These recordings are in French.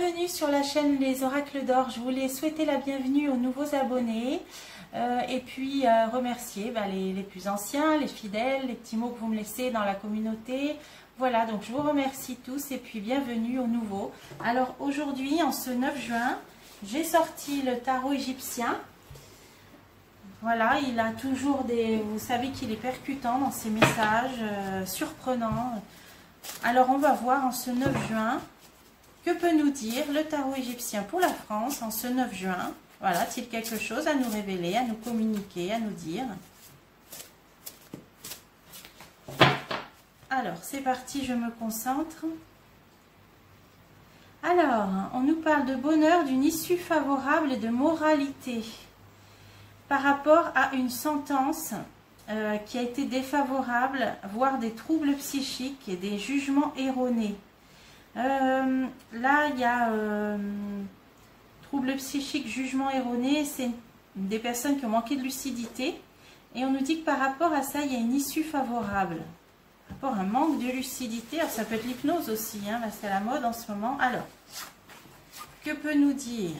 bienvenue sur la chaîne Les Oracles d'Or. Je voulais souhaiter la bienvenue aux nouveaux abonnés et puis remercier les plus anciens, les fidèles, les petits mots que vous me laissez dans la communauté. Voilà, donc je vous remercie tous et puis bienvenue aux nouveaux. Alors aujourd'hui, en ce 9 juin, j'ai sorti le tarot égyptien. Voilà, il a toujours des... Vous savez qu'il est percutant dans ses messages, surprenant. Alors on va voir en ce 9 juin... Que peut nous dire le tarot égyptien pour la France en ce 9 juin? Voilà, a-t-il quelque chose à nous révéler, à nous communiquer, à nous dire? Alors, c'est parti, je me concentre. Alors, on nous parle de bonheur, d'une issue favorable et de moralité par rapport à une sentence qui a été défavorable, voire des troubles psychiques et des jugements erronés. Là, il y a troubles psychiques, jugement erroné, c'est des personnes qui ont manqué de lucidité. Et on nous dit que par rapport à ça, il y a une issue favorable. Par rapport à un manque de lucidité, alors ça peut être l'hypnose aussi, hein, là c'est à la mode en ce moment. Alors, que peut nous dire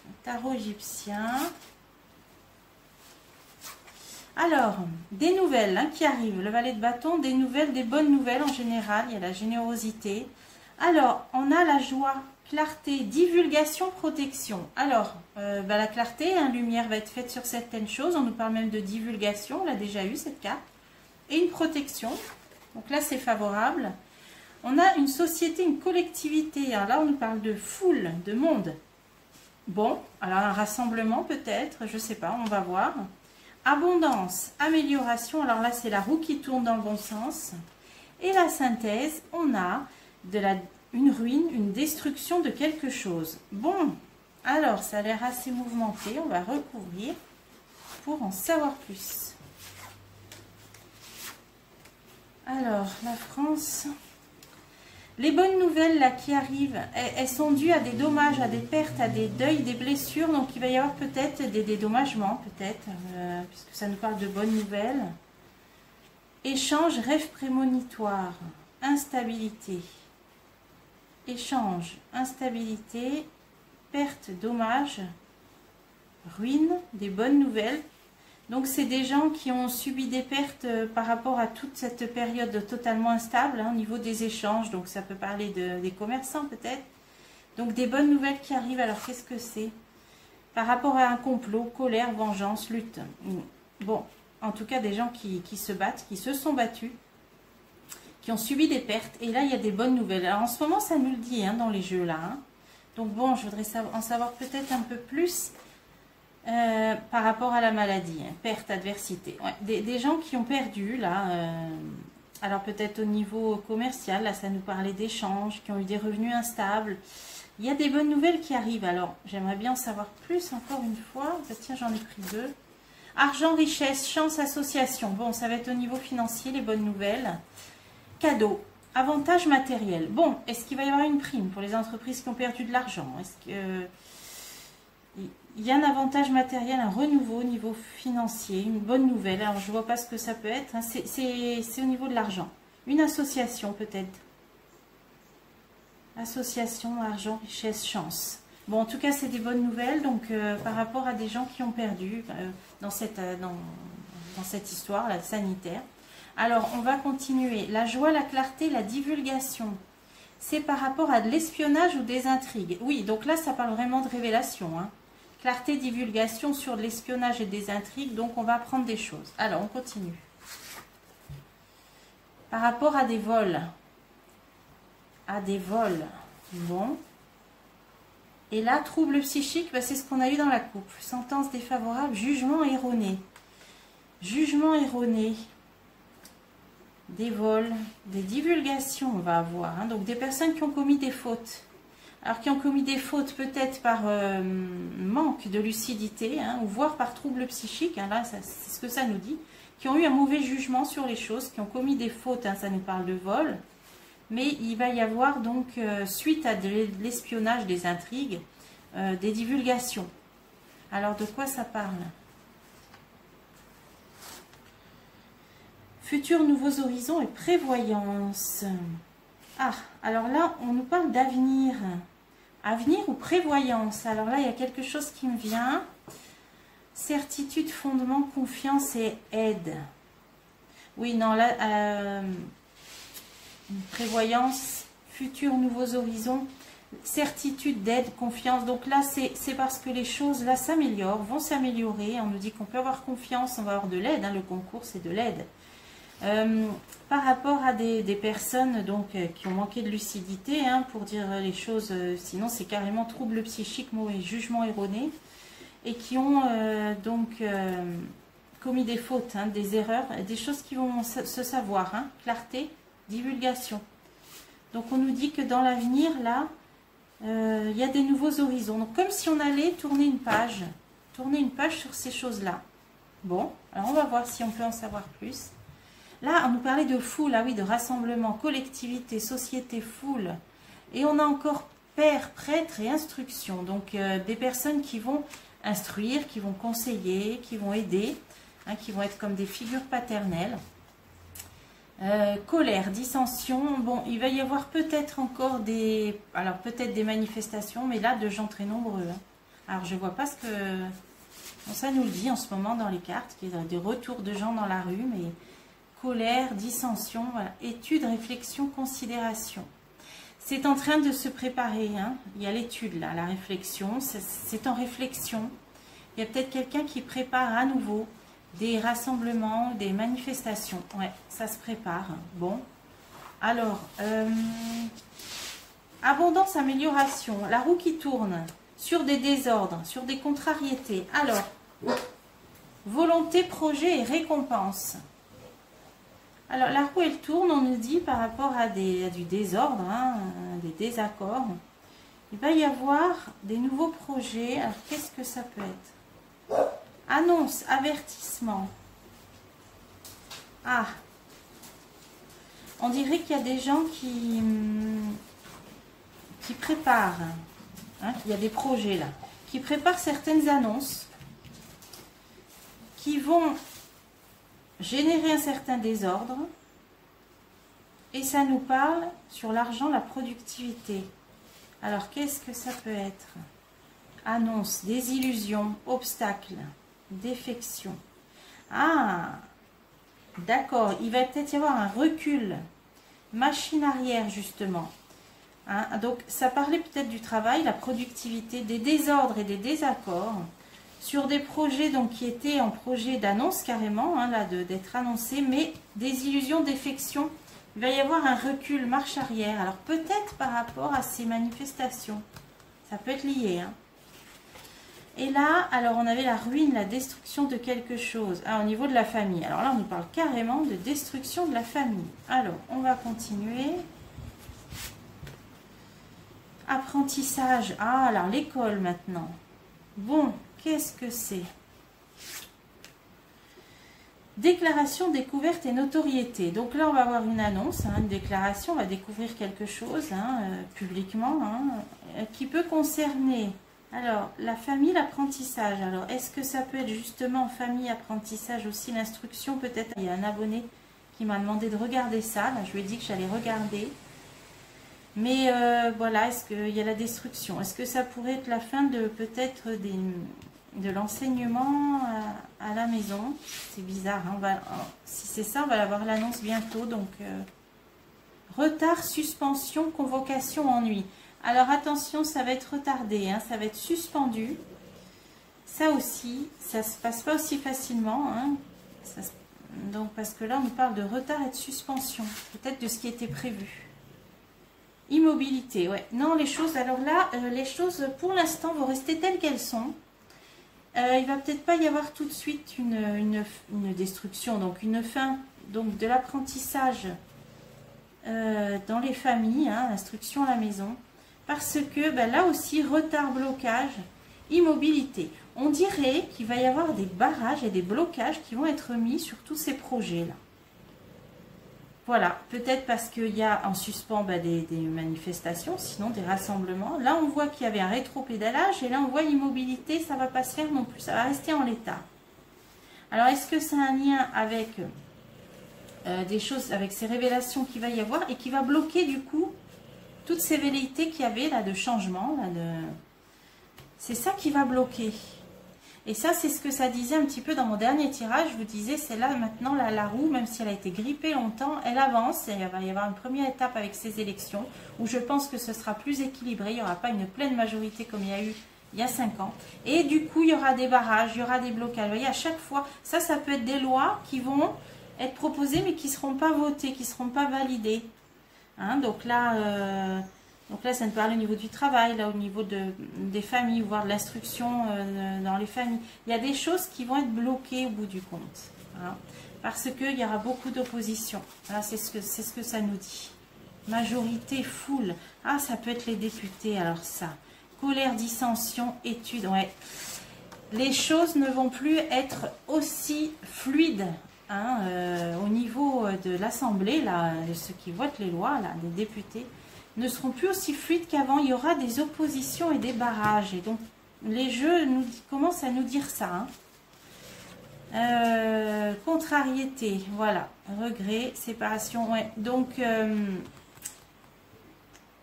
le tarot égyptien? Alors, des nouvelles hein, qui arrivent, le valet de bâton, des nouvelles, des bonnes nouvelles en général, il y a la générosité. Alors, on a la joie, clarté, divulgation, protection. Alors, la clarté, hein, lumière va être faite sur certaines choses. On nous parle même de divulgation, on l'a déjà eu cette carte. Et une protection. Donc là, c'est favorable. On a une société, une collectivité. Alors là, on nous parle de foule, de monde. Bon, alors un rassemblement peut-être, je ne sais pas, on va voir. Abondance, amélioration. Alors là, c'est la roue qui tourne dans le bon sens. Et la synthèse, on a... une ruine, une destruction de quelque chose. Bon, alors ça a l'air assez mouvementé, on va recouvrir pour en savoir plus. Alors, la France, les bonnes nouvelles là qui arrivent, elles sont dues à des dommages, à des pertes, à des deuils, des blessures, donc il va y avoir peut-être des dédommagements, peut-être, puisque ça nous parle de bonnes nouvelles. Échange, rêve prémonitoire, instabilité. Échange, instabilité, perte, dommage, ruine, des bonnes nouvelles. Donc c'est des gens qui ont subi des pertes par rapport à toute cette période totalement instable hein, au niveau des échanges. Donc ça peut parler des commerçants peut-être. Donc des bonnes nouvelles qui arrivent. Alors qu'est-ce que c'est? Par rapport à un complot, colère, vengeance, lutte. Bon, en tout cas des gens qui se battent, qui se sont battus, qui ont subi des pertes. Et là, il y a des bonnes nouvelles. Alors, en ce moment, ça nous le dit hein, dans les jeux, là. Hein. Donc, bon, je voudrais en savoir peut-être un peu plus par rapport à la maladie. Hein. Perte, adversité. Ouais. Des gens qui ont perdu, là. Alors, peut-être au niveau commercial, là, ça nous parlait d'échanges, qui ont eu des revenus instables. Il y a des bonnes nouvelles qui arrivent. Alors, j'aimerais bien en savoir plus, encore une fois. Tiens, j'en ai pris deux. Argent, richesse, chance, association. Bon, ça va être au niveau financier, les bonnes nouvelles. Cadeau, avantage matériel. Bon, est-ce qu'il va y avoir une prime pour les entreprises qui ont perdu de l'argent? Est-ce qu'il y a un avantage matériel, un renouveau au niveau financier, une bonne nouvelle? Alors, je ne vois pas ce que ça peut être. Hein. C'est au niveau de l'argent. Une association peut-être. Association, argent, richesse, chance. Bon, en tout cas, c'est des bonnes nouvelles. Donc, par rapport à des gens qui ont perdu dans cette histoire là, sanitaire. Alors, on va continuer. La joie, la clarté, la divulgation. C'est par rapport à de l'espionnage ou des intrigues. Oui, donc là, ça parle vraiment de révélation. Hein. Clarté, divulgation sur de l'espionnage et des intrigues. Donc, on va apprendre des choses. Alors, on continue. Par rapport à des vols. À des vols. Bon. Et là, trouble psychique, c'est ce qu'on a eu dans la coupe. Sentence défavorable, jugement erroné. Jugement erroné. Des vols, des divulgations, on va avoir. Hein. Donc, des personnes qui ont commis des fautes. Alors, qui ont commis des fautes peut-être par manque de lucidité, hein, ou voire par trouble psychique. Hein, là, c'est ce que ça nous dit. Qui ont eu un mauvais jugement sur les choses, qui ont commis des fautes. Hein, ça nous parle de vol. Mais il va y avoir donc, suite à de l'espionnage, des intrigues, des divulgations. Alors, de quoi ça parle ? Futurs nouveaux horizons et prévoyance. Ah, alors là, on nous parle d'avenir. Avenir ou prévoyance. Alors là, il y a quelque chose qui me vient. Certitude, fondement, confiance et aide. Oui, non, là, prévoyance, futur, nouveaux horizons, certitude, d'aide, confiance. Donc là, c'est parce que les choses, là, s'améliorent, vont s'améliorer. On nous dit qu'on peut avoir confiance, on va avoir de l'aide. Hein, le concours, c'est de l'aide. Par rapport à des personnes donc, qui ont manqué de lucidité, hein, pour dire les choses, sinon c'est carrément trouble psychique, mauvais jugement erroné, et qui ont commis des fautes, hein, des erreurs, des choses qui vont se savoir, hein, clarté, divulgation. Donc on nous dit que dans l'avenir, là, il y a des nouveaux horizons. Donc comme si on allait tourner une page sur ces choses-là. Bon, alors on va voir si on peut en savoir plus. Là, on nous parlait de foule, ah oui, de rassemblement, collectivité, société, foule. Et on a encore père, prêtre et instruction. Donc, des personnes qui vont instruire, qui vont conseiller, qui vont aider, hein, qui vont être comme des figures paternelles. Colère, dissension. Bon, il va y avoir peut-être encore peut-être des manifestations, mais là, de gens très nombreux. Hein. Alors, je ne vois pas ce que... Bon, ça nous le dit en ce moment dans les cartes, qu'il y a des retours de gens dans la rue, mais... Colère, dissension, voilà. Étude, réflexion, considération. C'est en train de se préparer. Hein. Il y a l'étude là, la réflexion. C'est en réflexion. Il y a peut-être quelqu'un qui prépare à nouveau des rassemblements, des manifestations. Ouais, ça se prépare. Bon. Alors, abondance, amélioration. La roue qui tourne sur des désordres, sur des contrariétés. Alors, volonté, projet et récompense. Alors, la roue, elle tourne, on nous dit, par rapport à du désordre, hein, des désaccords. Il va y avoir des nouveaux projets. Alors, qu'est-ce que ça peut être? Annonce, avertissement. Ah, on dirait qu'il y a des gens qui préparent. Hein, il y a des projets, là, qui préparent certaines annonces qui vont... générer un certain désordre, et ça nous parle sur l'argent, la productivité. Alors, qu'est-ce que ça peut être? Annonce, désillusion, obstacle, défection. Ah, d'accord, il va peut-être y avoir un recul, machine arrière, justement. Hein, donc, ça parlait peut-être du travail, la productivité, des désordres et des désaccords, sur des projets donc, qui étaient en projet d'annonce carrément, hein, là, d'être annoncés, mais des illusions, défections. Il va y avoir un recul, marche arrière. Alors peut-être par rapport à ces manifestations. Ça peut être lié. Hein. Et là, alors on avait la ruine, la destruction de quelque chose. Ah, au niveau de la famille. Alors là, on nous parle carrément de destruction de la famille. Alors, on va continuer. Apprentissage. Ah, alors l'école maintenant. Bon. Qu'est-ce que c'est? Déclaration, découverte et notoriété. Donc là, on va avoir une annonce, hein, une déclaration, on va découvrir quelque chose hein, publiquement, hein, qui peut concerner alors la famille, l'apprentissage. Alors, est-ce que ça peut être justement famille, apprentissage aussi, l'instruction peut-être? Il y a un abonné qui m'a demandé de regarder ça. Là, je lui ai dit que j'allais regarder. Mais voilà, est-ce qu'il y a la destruction? Est-ce que ça pourrait être la fin de peut-être de l'enseignement à la maison? C'est bizarre, hein, si c'est ça, on va avoir l'annonce bientôt. Donc, retard, suspension, convocation, ennui. Alors attention, ça va être retardé, hein, ça va être suspendu. Ça aussi, ça ne se passe pas aussi facilement. Hein, donc, parce que là, on nous parle de retard et de suspension, peut-être de ce qui était prévu. Immobilité, ouais. Non, les choses, alors là, les choses, pour l'instant, vont rester telles qu'elles sont. Il va peut-être pas y avoir tout de suite une destruction, donc une fin donc de l'apprentissage dans les familles, hein, l'instruction à la maison. Parce que ben, là aussi, retard, blocage, immobilité. On dirait qu'il va y avoir des barrages et des blocages qui vont être mis sur tous ces projets-là. Voilà, peut-être parce qu'il y a en suspens ben, des manifestations, sinon des rassemblements. Là, on voit qu'il y avait un rétropédalage et là, on voit immobilité, ça ne va pas se faire non plus, ça va rester en l'état. Alors, est-ce que c'est un lien avec des choses, avec ces révélations qu'il va y avoir et qui va bloquer du coup toutes ces velléités qu'il y avait là de changement, là, c'est ça qui va bloquer. Et ça, c'est ce que ça disait un petit peu dans mon dernier tirage. Je vous disais, c'est là maintenant la roue, même si elle a été grippée longtemps, elle avance. Et il va y avoir une première étape avec ces élections où je pense que ce sera plus équilibré. Il n'y aura pas une pleine majorité comme il y a eu il y a 5 ans. Et du coup, il y aura des barrages, il y aura des blocages. Vous voyez, à chaque fois, ça peut être des lois qui vont être proposées mais qui ne seront pas votées, qui ne seront pas validées. Hein, donc là, ça nous parle au niveau du travail, là au niveau des familles, voire de l'instruction dans les familles. Il y a des choses qui vont être bloquées au bout du compte. Hein, parce qu'il y aura beaucoup d'opposition. Voilà, c'est ce que ça nous dit. Majorité, foule. Ah, ça peut être les députés, alors ça. Colère, dissension, études. Ouais. Les choses ne vont plus être aussi fluides. Hein, au niveau de l'Assemblée, là, ceux qui votent les lois, là, les députés, ne seront plus aussi fluides qu'avant. Il y aura des oppositions et des barrages. Et donc, les jeux commencent à nous dire ça. Hein. Contrariété, voilà. Regret, séparation, ouais. Donc,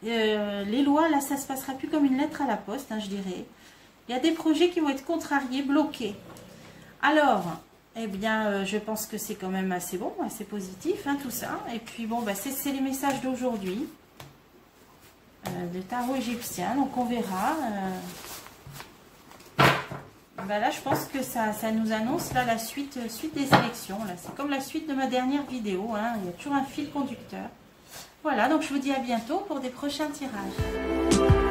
les lois, là, ça ne se passera plus comme une lettre à la poste, hein, je dirais. Il y a des projets qui vont être contrariés, bloqués. Alors, eh bien, je pense que c'est quand même assez bon, assez positif, hein, tout ça. Et puis, bon, bah, c'est les messages d'aujourd'hui. Le tarot égyptien, donc on verra. Bah là, je pense que ça nous annonce là, la suite des élections. C'est comme la suite de ma dernière vidéo. Hein, il y a toujours un fil conducteur. Voilà, donc je vous dis à bientôt pour des prochains tirages.